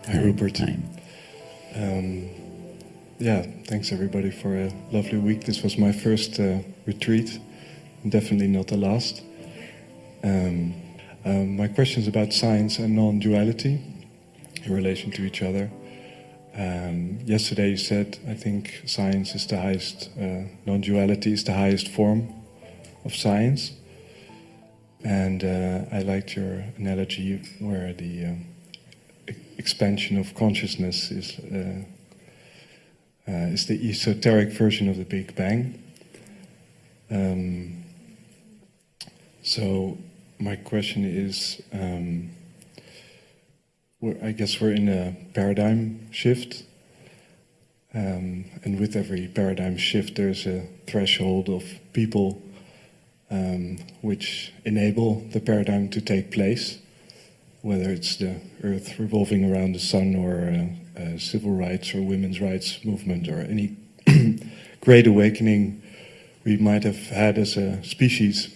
Hi, Rupert. Hi. Yeah, thanks everybody for a lovely week. This was my first retreat, definitely not the last. My question is about science and non-duality in relation to each other. Yesterday you said, I think science is the highest, non-duality is the highest form of science. And I liked your analogy where the expansion of consciousness is the esoteric version of the Big Bang. So my question is, I guess we're in a paradigm shift, and with every paradigm shift there's a threshold of people which enable the paradigm to take place, whether it's the Earth revolving around the sun or civil rights or women's rights movement or any great awakening we might have had as a species.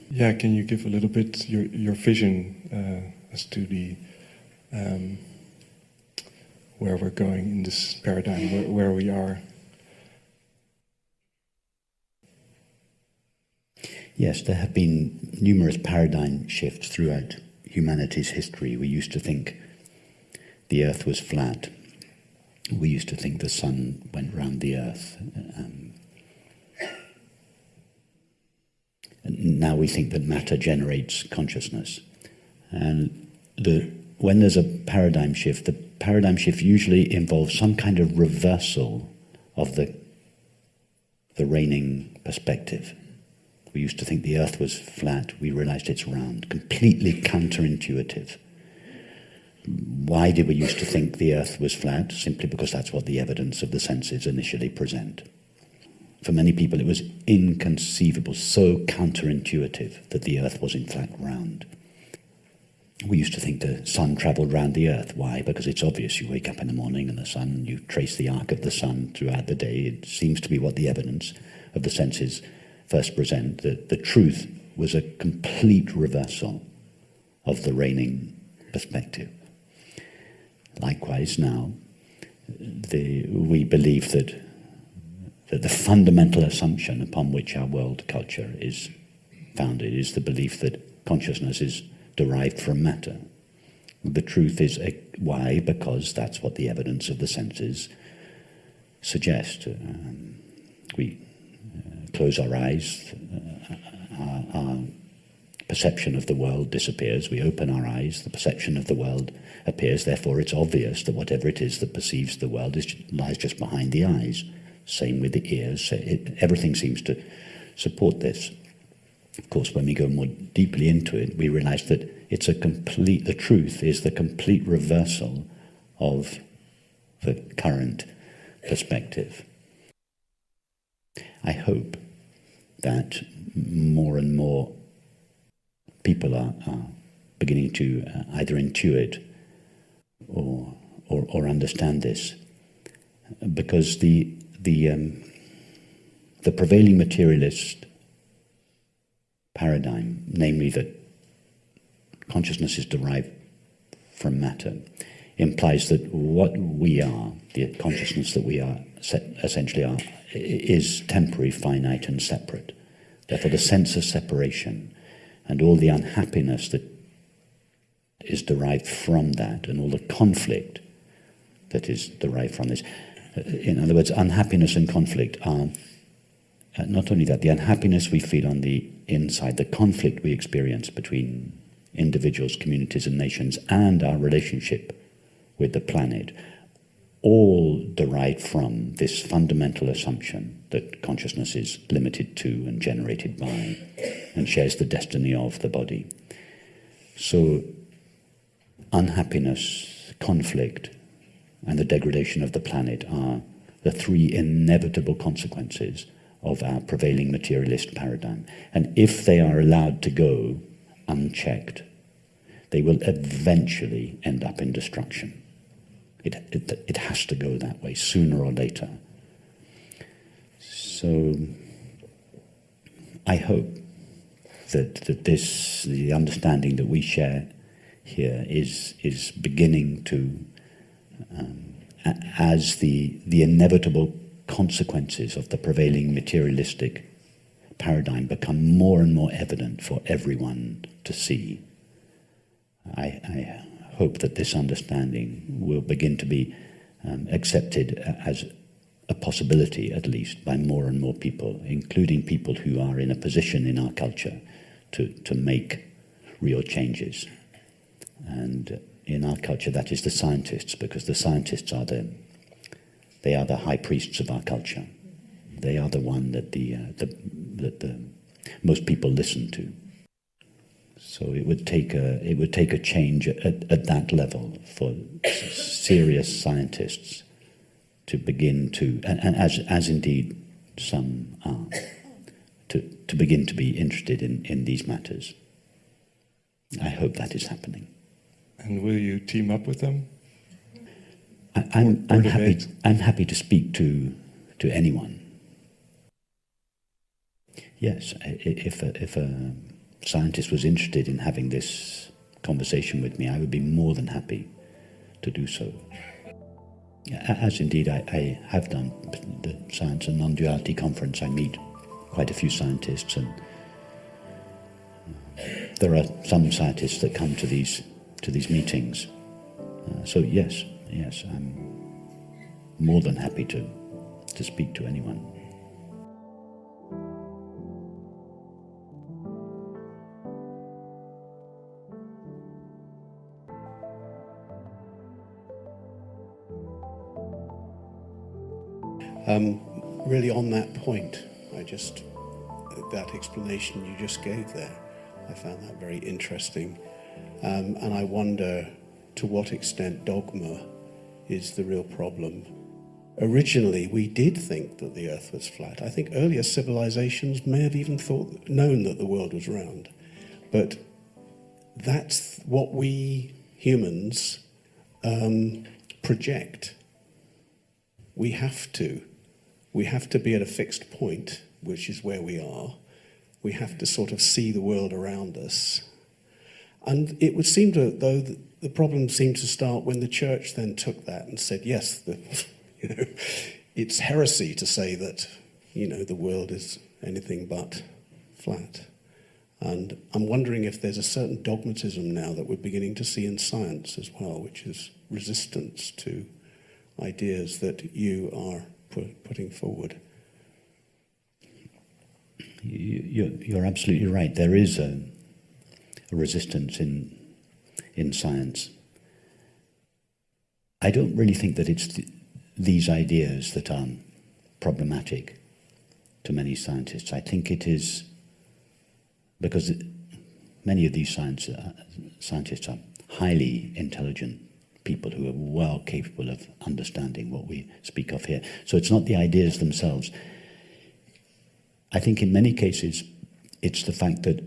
Yeah, can you give a little bit your vision as to the where we're going in this paradigm, where we are? Yes, there have been numerous paradigm shifts throughout humanity's history. We used to think the Earth was flat. We used to think the sun went round the Earth. And now we think that matter generates consciousness. And when there's a paradigm shift, the paradigm shift usually involves some kind of reversal of the reigning perspective. We used to think the Earth was flat. We realized it's round. Completely counterintuitive. Why did we used to think the Earth was flat? Simply because that's what the evidence of the senses initially present. For many people it was inconceivable, so counterintuitive that the Earth was in fact round. We used to think the sun travelled round the Earth. Why? Because it's obvious. You wake up in the morning and the sun, you trace the arc of the sun throughout the day. It seems to be what the evidence of the senses first present. The truth was a complete reversal of the reigning perspective. Likewise now, we believe that the fundamental assumption upon which our world culture is founded is the belief that consciousness is derived from matter. The truth is why? Because that's what the evidence of the senses suggest. We close our eyes, our perception of the world disappears. We open our eyes, the perception of the world appears. Therefore, it's obvious that whatever it is that perceives the world lies just behind the eyes. Same with the ears. Everything seems to support this. Of course, when we go more deeply into it, we realize that the truth is the complete reversal of the current perspective. I hope that more and more people are beginning to either intuit or understand this, because the prevailing materialist paradigm, namely that consciousness is derived from matter, implies that what we are, the consciousness that we are, essentially are, is temporary, finite and separate. Therefore the sense of separation and all the unhappiness that is derived from that, and all the conflict that is derived from this. In other words, unhappiness and conflict are not only that, the unhappiness we feel on the inside, the conflict we experience between individuals, communities and nations, and our relationship with the planet, all derived from this fundamental assumption that consciousness is limited to and generated by and shares the destiny of the body. So unhappiness, conflict, and the degradation of the planet are the three inevitable consequences of our prevailing materialist paradigm. And if they are allowed to go unchecked, they will eventually end up in destruction. It has to go that way, sooner or later. So I hope that the understanding that we share here is beginning to as the inevitable consequences of the prevailing materialistic paradigm become more and more evident for everyone to see, I hope that this understanding will begin to be accepted as a possibility, at least, by more and more people, including people who are in a position in our culture to make real changes. And in our culture, that is the scientists, because the scientists are the high priests of our culture. They are the one that the most people listen to. So it would take a change at that level for serious scientists to begin to, and as indeed some are, to begin to be interested in these matters. I hope that is happening. And will you team up with them? I'm happy to speak to anyone. Yes, if a scientist was interested in having this conversation with me, I would be more than happy to do so. As indeed I have done. The Science and Non-Duality Conference, I meet quite a few scientists, and there are some scientists that come to these meetings. So yes, I'm more than happy to speak to anyone. Really on that point, that explanation you just gave there, I found that very interesting. And I wonder to what extent dogma is the real problem. Originally, we did think that the earth was flat. I think earlier civilizations may have even known that the world was round. But that's what we humans project. We have to be at a fixed point, which is where we are. We have to sort of see the world around us. And it would seem though the problem seemed to start when the church then took that and said, yes, it's heresy to say that, the world is anything but flat. And I'm wondering if there's a certain dogmatism now that we're beginning to see in science as well, which is resistance to ideas that you are putting forward. You're absolutely right. There is a resistance in science. I don't really think that it's these ideas that are problematic to many scientists. I think it is because many of these scientists are highly intelligent people who are well capable of understanding what we speak of here. So it's not the ideas themselves. I think in many cases it's the fact that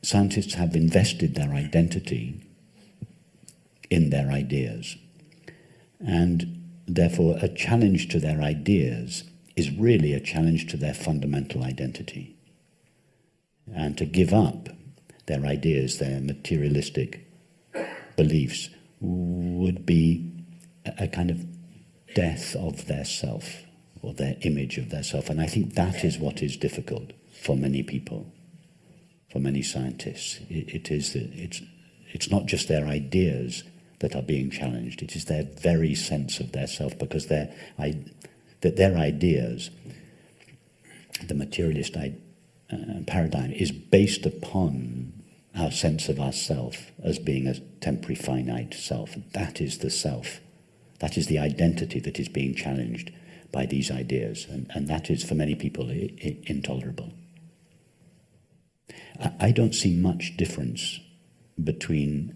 scientists have invested their identity in their ideas, and therefore a challenge to their ideas is really a challenge to their fundamental identity. And to give up their ideas, their materialistic beliefs, would be a kind of death of their self, or their image of their self. And I think that is what is difficult for many people, for many scientists. It's not just their ideas that are being challenged, it is their very sense of their self, because their ideas, the materialist paradigm, is based upon our sense of ourself as being a temporary finite self. That is the self. That is the identity that is being challenged by these ideas. And that is, for many people, intolerable. I don't see much difference between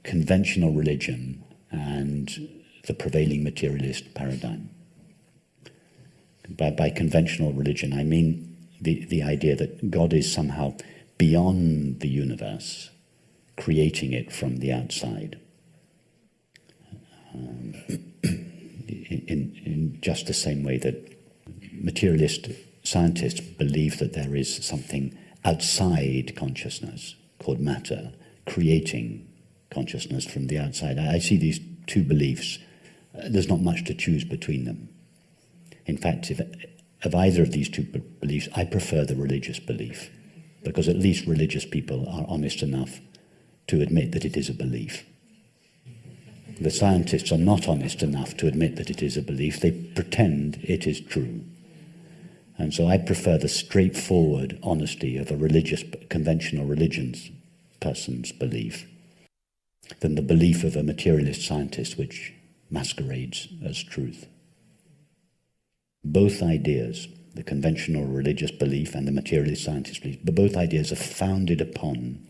conventional religion and the prevailing materialist paradigm. By conventional religion, I mean the idea that God is somehow beyond the universe, creating it from the outside. In just the same way that materialist scientists believe that there is something outside consciousness called matter, creating consciousness from the outside. I see these two beliefs, there's not much to choose between them. In fact, if of either of these two beliefs, I prefer the religious belief, because at least religious people are honest enough to admit that it is a belief. The scientists are not honest enough to admit that it is a belief. They pretend it is true. And so I prefer the straightforward honesty of a religious, conventional religions person's belief than the belief of a materialist scientist which masquerades as truth. Both ideas, the conventional religious belief and the materialist scientist belief, but both ideas are founded upon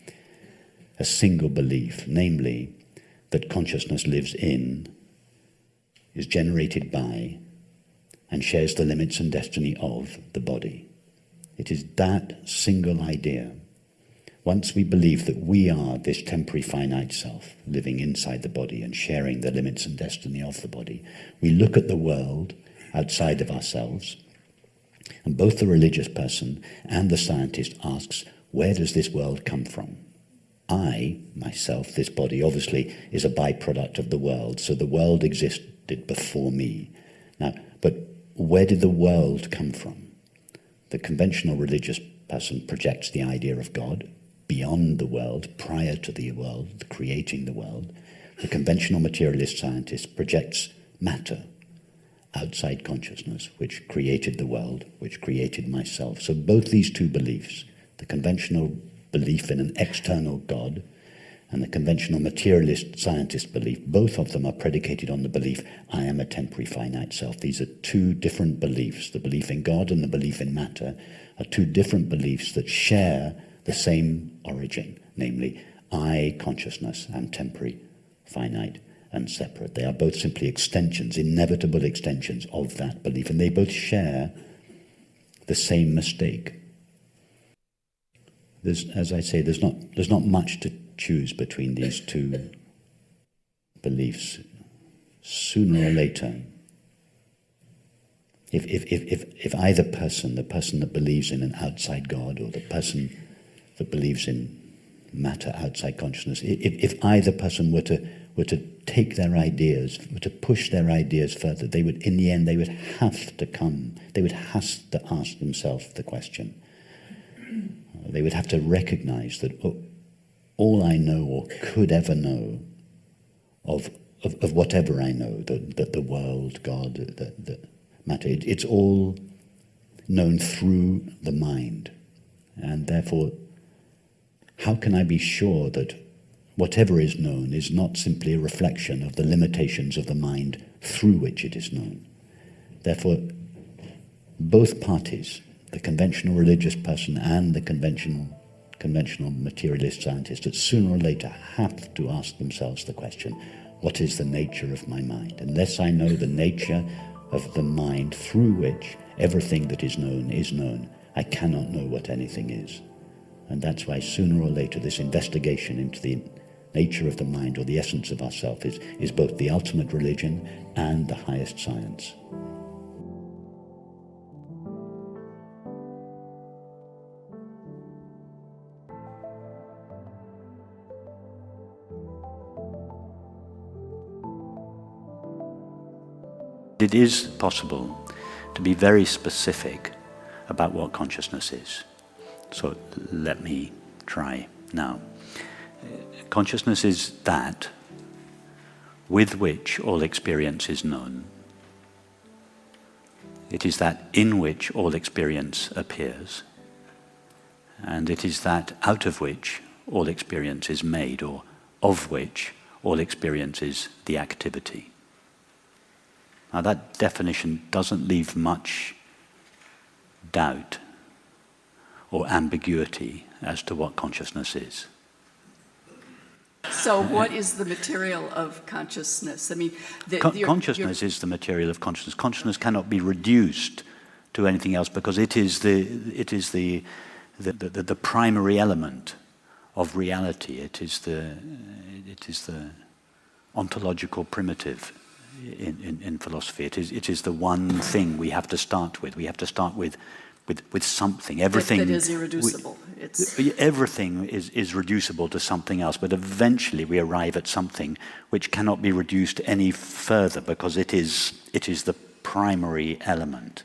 a single belief, namely that consciousness lives in, is generated by, and shares the limits and destiny of the body. It is that single idea. Once we believe that we are this temporary finite self living inside the body and sharing the limits and destiny of the body, we look at the world outside of ourselves, and both the religious person and the scientist asks, where does this world come from? I, myself, this body, obviously is a byproduct of the world, so the world existed before me. Now, but where did the world come from? The conventional religious person projects the idea of God beyond the world, prior to the world, creating the world. The conventional materialist scientist projects matter outside consciousness, which created the world, which created myself. So both these two beliefs, the conventional belief in an external God and the conventional materialist scientist belief, both of them are predicated on the belief, I am a temporary finite self. These are two different beliefs. The belief in God and the belief in matter are two different beliefs that share the same origin, namely, I, consciousness, am temporary, finite, and separate. They are both simply extensions, inevitable extensions of that belief, and they both share the same mistake. As I say, there's not much to choose between these two beliefs. Sooner or later, if either person, the person that believes in an outside God or the person that believes in matter outside consciousness, if either person were to take their ideas, were to push their ideas further, they would, in the end, they would have to ask themselves the question. They would have to recognize that all I know or could ever know of whatever I know, that the world, God, the matter, it's all known through the mind. And therefore, how can I be sure that whatever is known is not simply a reflection of the limitations of the mind through which it is known? Therefore, both parties, the conventional religious person and the conventional materialist scientist, that sooner or later have to ask themselves the question, what is the nature of my mind? Unless I know the nature of the mind through which everything that is known, I cannot know what anything is. And that's why sooner or later this investigation into the nature of the mind or the essence of ourself is both the ultimate religion and the highest science. It is possible to be very specific about what consciousness is. So let me try now. Consciousness is that with which all experience is known. It is that in which all experience appears. And it is that out of which all experience is made, or of which all experience is the activity. Now that definition doesn't leave much doubt or ambiguity as to what consciousness is. So what is the material of consciousness? I mean, consciousness is the material of consciousness. Consciousness cannot be reduced to anything else because it is the primary element of reality. It is the ontological primitive in philosophy. It is the one thing we have to start with. We have to start with with something. Everything that is irreducible. everything is reducible to something else, but eventually we arrive at something which cannot be reduced any further because it is the primary element.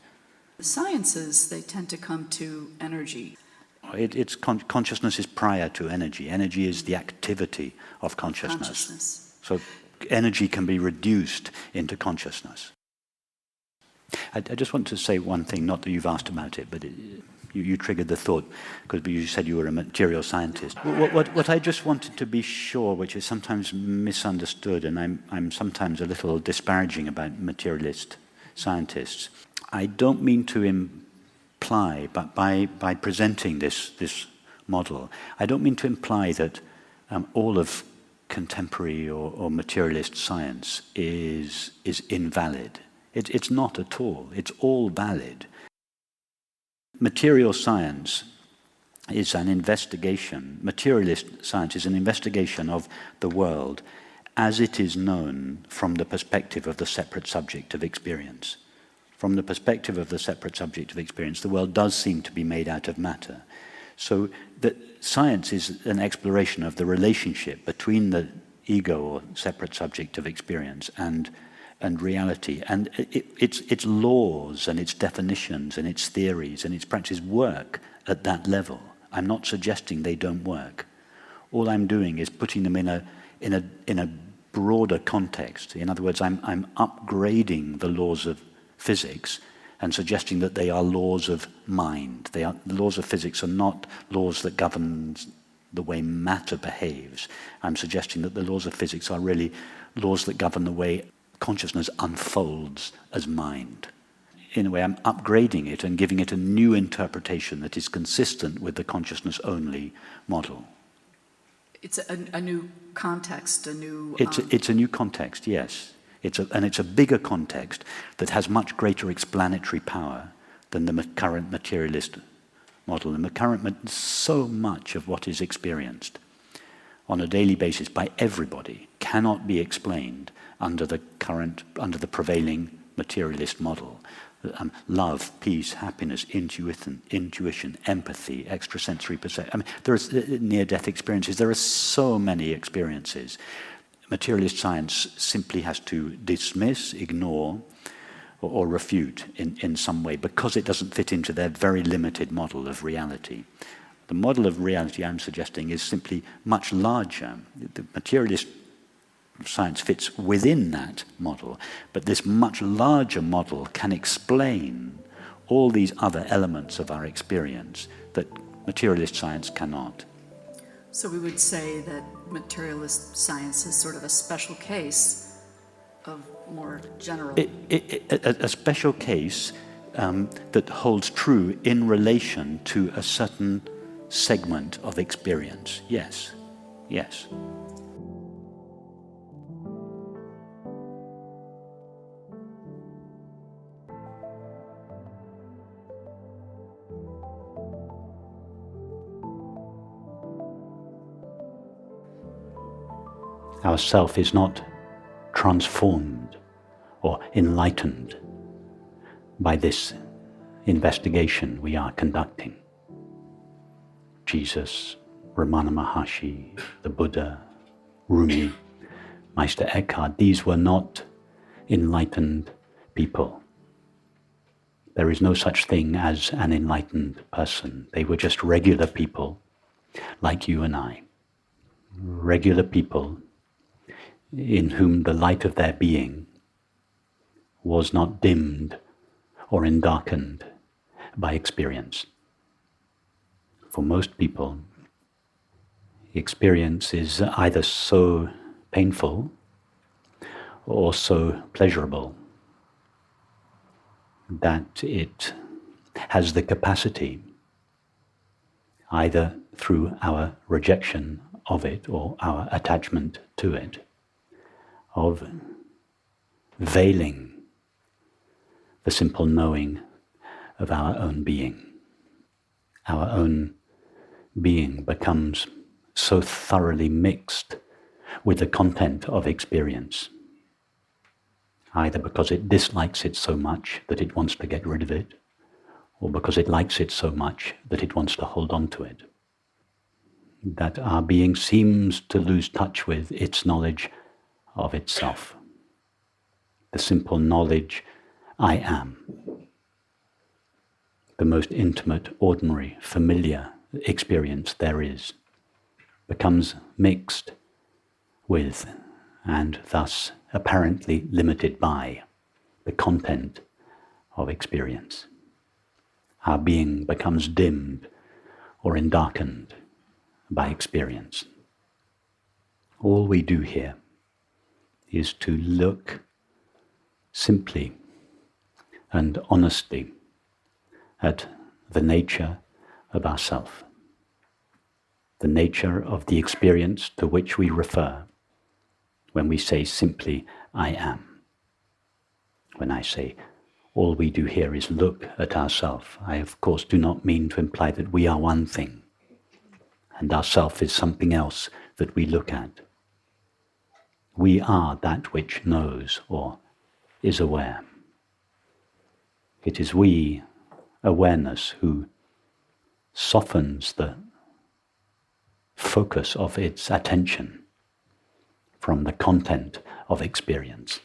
The sciences, they tend to come to energy. Consciousness is prior to energy. Energy is the activity of consciousness. So energy can be reduced into consciousness. I just want to say one thing, not that you've asked about it, but you triggered the thought, because you said you were a material scientist. What I just wanted to be sure, which is sometimes misunderstood, and I'm sometimes a little disparaging about materialist scientists, I don't mean to imply, but by presenting this model, I don't mean to imply that all of contemporary or materialist science is invalid. It's not at all. It's all valid. Material science is an investigation, materialist science is an investigation of the world as it is known from the perspective of the separate subject of experience. From the perspective of the separate subject of experience, the world does seem to be made out of matter. So that science is an exploration of the relationship between the ego or separate subject of experience and reality, and its laws and its definitions and its theories and its practices work at that level. I'm not suggesting they don't work. All I'm doing is putting them in a broader context. In other words, I'm upgrading the laws of physics and suggesting that they are laws of mind. The laws of physics are not laws that govern the way matter behaves. I'm suggesting that the laws of physics are really laws that govern the way consciousness unfolds as mind. In a way, I'm upgrading it and giving it a new interpretation that is consistent with the consciousness-only model. It's a new context, a new... It's a new context, yes. It's a bigger context that has much greater explanatory power than the current materialist model. So much of what is experienced on a daily basis by everybody cannot be explained under the prevailing materialist model. Love, peace, happiness, intuition, empathy, extrasensory perception. I mean, there are near-death experiences. There are so many experiences. Materialist science simply has to dismiss, ignore, or refute in some way because it doesn't fit into their very limited model of reality. The model of reality I'm suggesting is simply much larger. The materialist science fits within that model, but this much larger model can explain all these other elements of our experience that materialist science cannot. So we would say that materialist science is sort of a special case of more general... A special case that holds true in relation to a certain segment of experience. Yes, yes. Our self is not transformed or enlightened by this investigation we are conducting. Jesus, Ramana Maharshi, the Buddha, Rumi, Meister Eckhart, these were not enlightened people. There is no such thing as an enlightened person. They were just regular people like you and I. Regular people in whom the light of their being was not dimmed or endarkened by experience. For most people, experience is either so painful or so pleasurable that it has the capacity, either through our rejection of it or our attachment to it, of veiling the simple knowing of our own being. Our own being becomes so thoroughly mixed with the content of experience, either because it dislikes it so much that it wants to get rid of it, or because it likes it so much that it wants to hold on to it. That our being seems to lose touch with its knowledge of itself. The simple knowledge, I am. The most intimate, ordinary, familiar experience there is, becomes mixed with, and thus apparently limited by, the content of experience. Our being becomes dimmed or endarkened by experience. All we do here is to look simply and honestly at the nature of ourself, the nature of the experience to which we refer when we say simply, I am. When I say, all we do here is look at ourself, I of course do not mean to imply that we are one thing, and ourself is something else that we look at. We are that which knows or is aware. It is we, awareness, who softens the focus of its attention from the content of experience,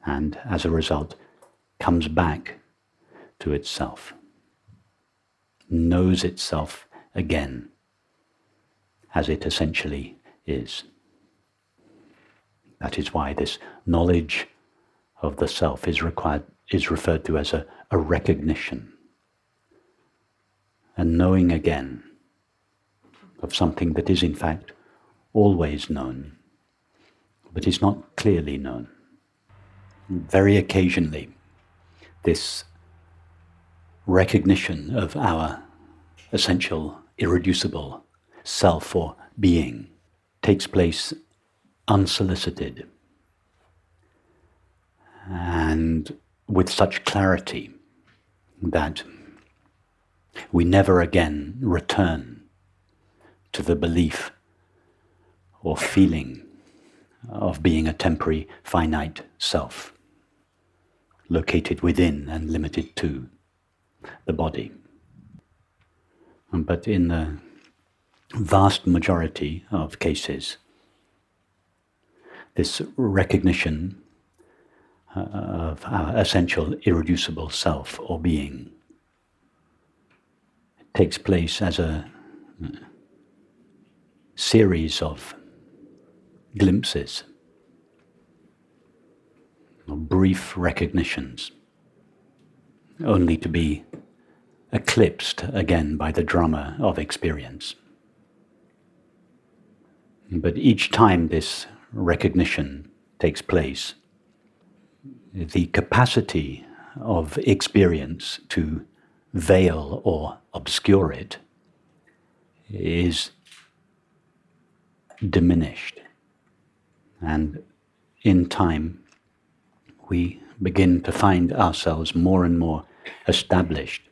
and as a result comes back to itself, knows itself again as it essentially is. That is why this knowledge of the self is referred to as a recognition, a knowing again of something that is in fact always known, but is not clearly known. Very occasionally, this recognition of our essential, irreducible self or being takes place unsolicited and with such clarity that we never again return to the belief or feeling of being a temporary, finite self, located within and limited to the body. But in the vast majority of cases, this recognition of our essential, irreducible self or being takes place as a series of glimpses, of brief recognitions, only to be eclipsed again by the drama of experience. But each time this recognition takes place, the capacity of experience to veil or obscure it is diminished. And in time, we begin to find ourselves more and more established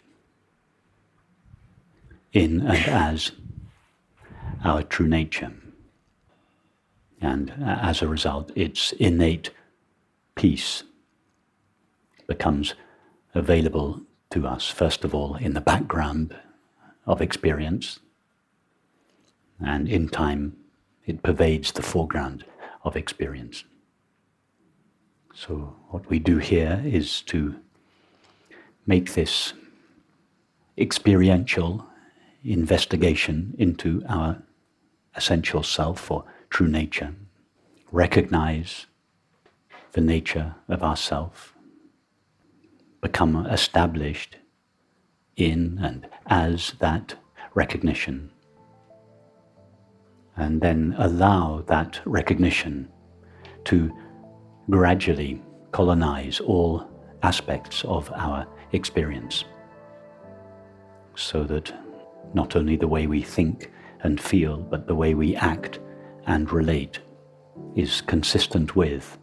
in and as our true nature. And as a result, its innate peace becomes available to us, first of all, in the background of experience, and in time, it pervades the foreground of experience. So what we do here is to make this experiential investigation into our essential self or true nature, recognize the nature of ourself, become established in and as that recognition, and then allow that recognition to gradually colonize all aspects of our experience, so that not only the way we think and feel, but the way we act and relate is consistent with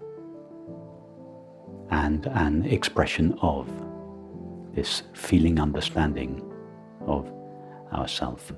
and an expression of this feeling understanding of ourself.